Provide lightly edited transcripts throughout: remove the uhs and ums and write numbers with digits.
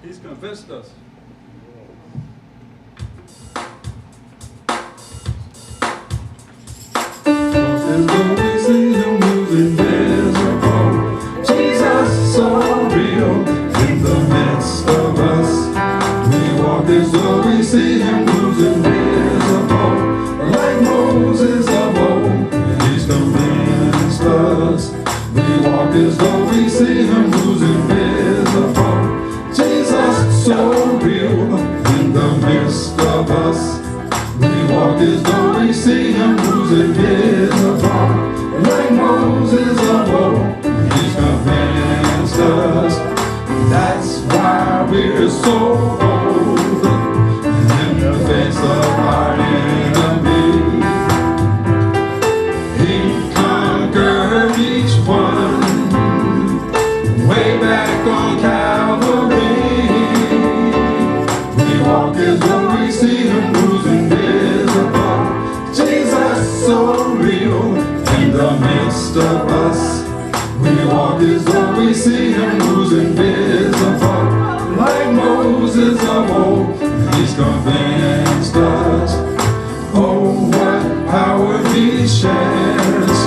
He's convinced us. As though we see him who's invisible, Jesus so real in the midst of us. We walk as though we see him who's invisible, like Moses of old. He's convinced us. We walk as though we see him who's invisible, Jesus so real in the midst of us. We walk as though we see him who's invisible, like Moses of old. He's convinced us. That's why we're so bold in the face of our enemy. He conquered each one way back on Calvary. We walk as though we see him who's invisible, Jesus so real in the midst of us. We walk as though we see him who's invisible, like Moses of old. He's convinced us. Oh, what power he shares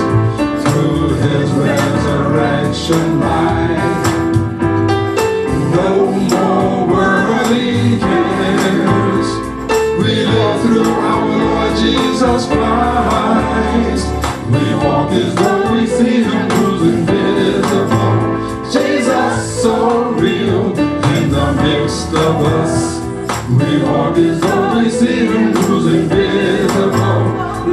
through his resurrection life. No more worldly cares. We live through our Lord Jesus Christ. We walk as though we see him who's invisible, Jesus so real in the midst of us. We walk as though we see him who's invisible,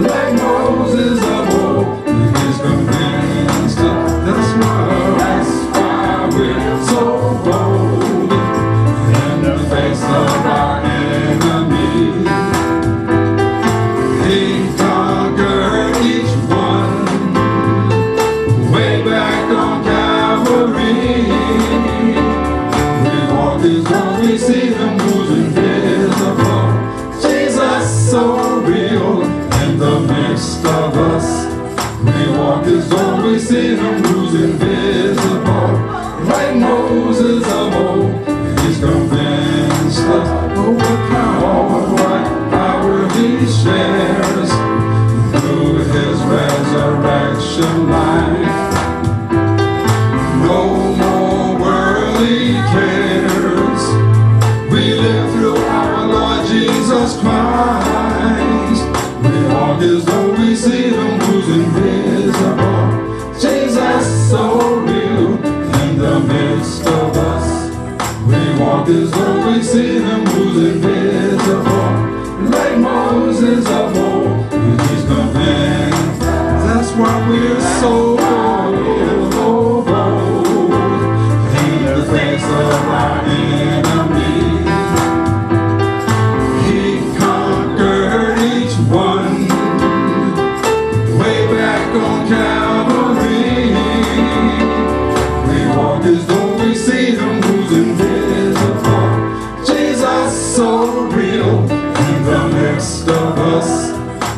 like Moses of old. He's convinced us. That's why we're so bold in the face of our enemy. He conquered each one way back on Calvary. We walk as though we see him who's invisible, Jesus so real in the midst of us. We walk as though we see him who's invisible, like Moses of old. He's convinced us. Oh, what power he shares through his resurrection life. No more worldly cares. We live through our Lord Jesus Christ. We walk as though we see him who's invisible, Jesus so real in the midst of us. We walk as though we see him who's invisible, like Moses of old. He's convinced. That's why we're so bold in the face of our enemy. He conquered each one way back on Calvary. We walk as though we see him who's invisible, Jesus so real in the midst of us.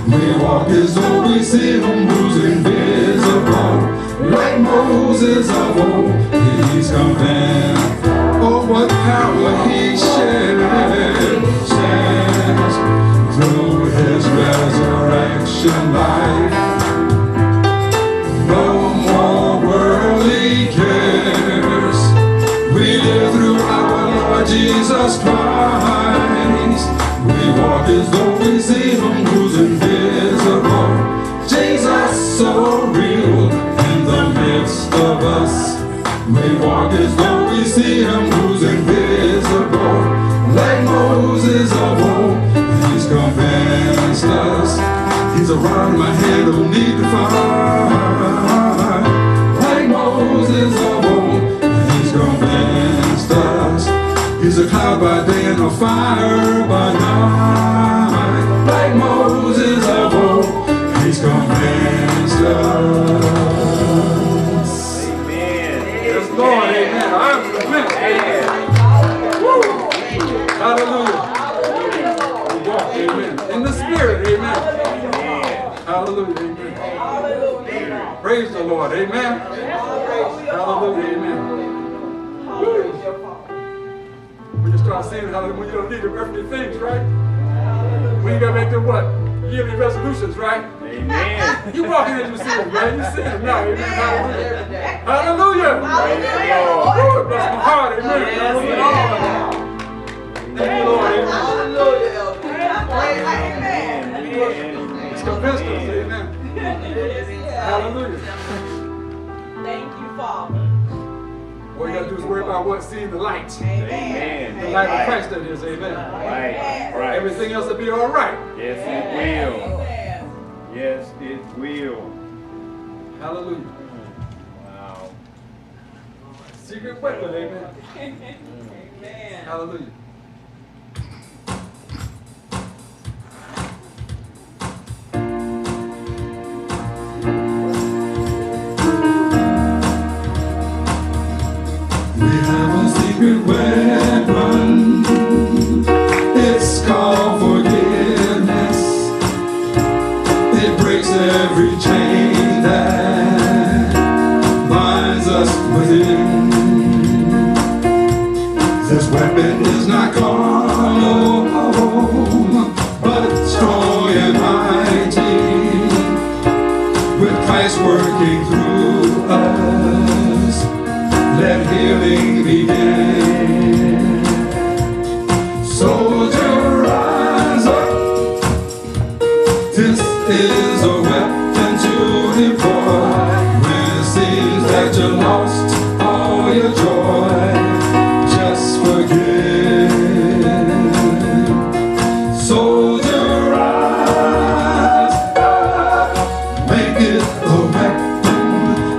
We walk as though we see him who's invisible, like Moses of old. He's convinced. Oh, what power he shares through his resurrection life. No more worldly cares. We live through our Lord Jesus Christ. We walk as though we see him who's invisible, Jesus so real in the midst of us. We walk as though we see him who's invisible, like Moses of old. He's convinced us. He's a rod in my hand, don't need to fight, like Moses of old. He's convinced us. He's a cloud by day and a fire by night, like Moses of old. He's convinced us. Lord, amen. I'm convinced. Amen. Woo. Hallelujah. Amen. In the spirit, amen. Hallelujah, amen. Praise the Lord, amen. Hallelujah, amen. Woo. about saying hallelujah when you don't need the earthly things, right? When you got to make them what? Yearly resolutions, right? Amen. You walking as you see them, man. You see them now. Amen. Hallelujah. Hallelujah. Lord, bless my heart. Amen. Hallelujah. Thank you, Lord. Amen. Hallelujah. It's convinced us. Amen. Hallelujah. Thank you, Father. All you got to do is worry about what? Seeing the light. Amen. The light of Christ, that is. Amen. Right. Everything else will be all right. Yes, it will. Yes, it will. Hallelujah. Wow. Secret weapon, amen. Amen. Hallelujah. We have a secret weapon. It's called forgiveness. It breaks every chain that binds us within. This weapon is not carnal, but strong and mighty, with Christ working through us. Let healing begin. Soldier, rise up. This is a weapon to employ when it seems that you lost all your joy. Just forgive. Soldier, rise up. Make it a weapon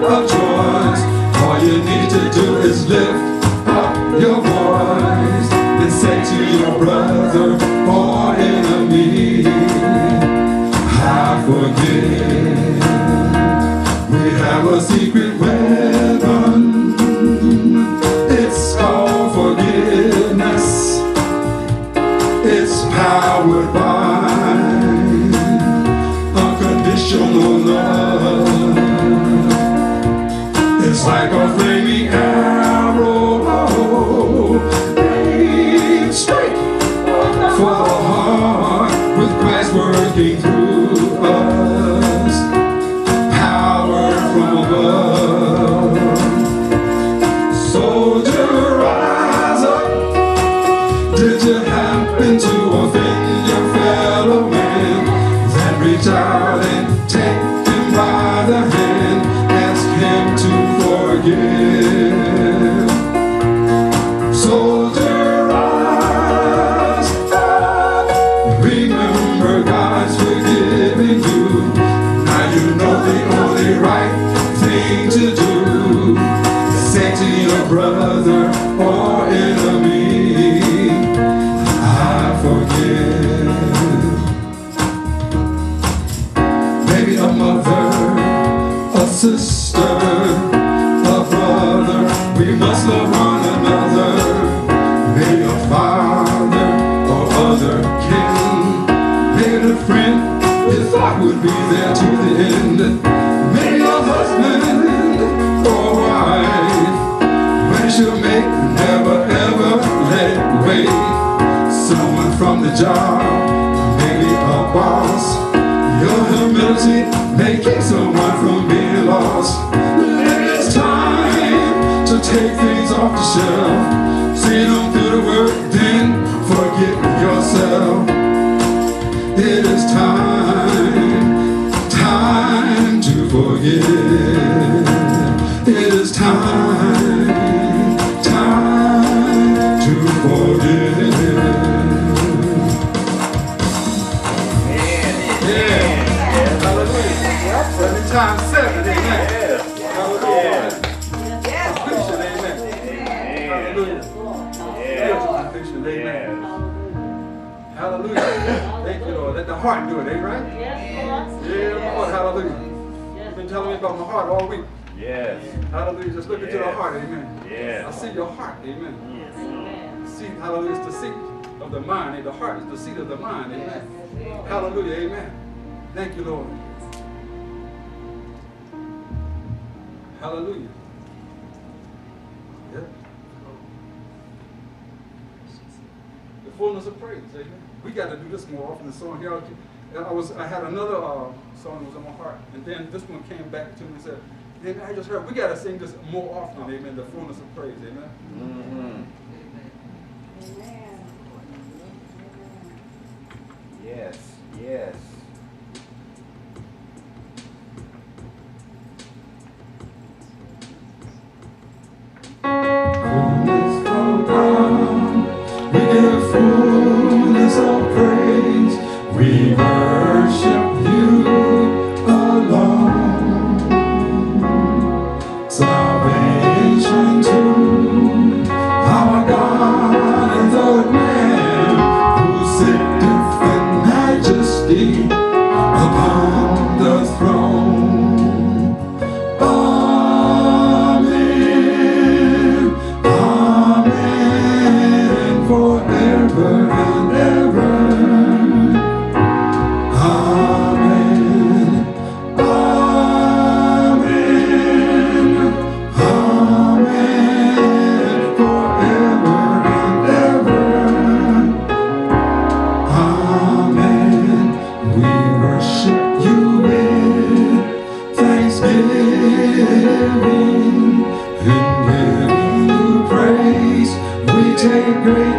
of choice. All you need to do is lift up your voice and say to your brother or enemy, I forgive. We have a secret weapon. It's called forgiveness. It's powered by unconditional love. It's like a flaming arrow, aimed straight for the heart, with Christ working through us, power from above. Soldier, rise up. Did you happen to offend your fellow man? Then reach out and take him by the hand. Ask him to forgive. Soldier, rise up. Remember God's forgiving you. Now you know the only right thing to do. Say to your brother or enemy, I forgive. Maybe a mother, a sister, a brother, we must love one another. Maybe a father or other kin. Maybe a friend you thought would be there to the end. Maybe a husband or wife. When she'll make, never ever let it wait. Someone from the job, maybe a boss. Your humility may keep someone from being lost. Maybe it's time to take things off the shelf. See them through the work, then forget yourself. It is time to forgive. It is time to forgive. Every time 7, amen. Hallelujah. Yes. Completion, amen. Hallelujah. Spiritual completion, amen. Hallelujah. Thank you, Lord. Let the heart do it, ain't right? Yeah, Lord, hallelujah. You've been telling me about my heart all week. Yes. Hallelujah. Just look into the heart, amen. Yes. I see your heart, amen. See, hallelujah, it's the seat of the mind. The heart is the seat of the mind, amen. Hallelujah, amen. Thank you, Lord. Hallelujah. Yep. fullness of praise. Amen. We got to do this more often. The song here. I had another song that was on my heart, and then this one came back to me and said, and I just heard we got to sing this more often. Amen. The fullness of praise. Amen. Mm-hmm. Yes, yes. Fullness of God, we give fullness of praise. We worship you alone. Salvation to our God and the Lamb who sitteth in majesty upon the throne. Forever and ever. Amen. Amen. Amen. Forever and ever. Amen. We worship you with thanksgiving and giving you praise. We take great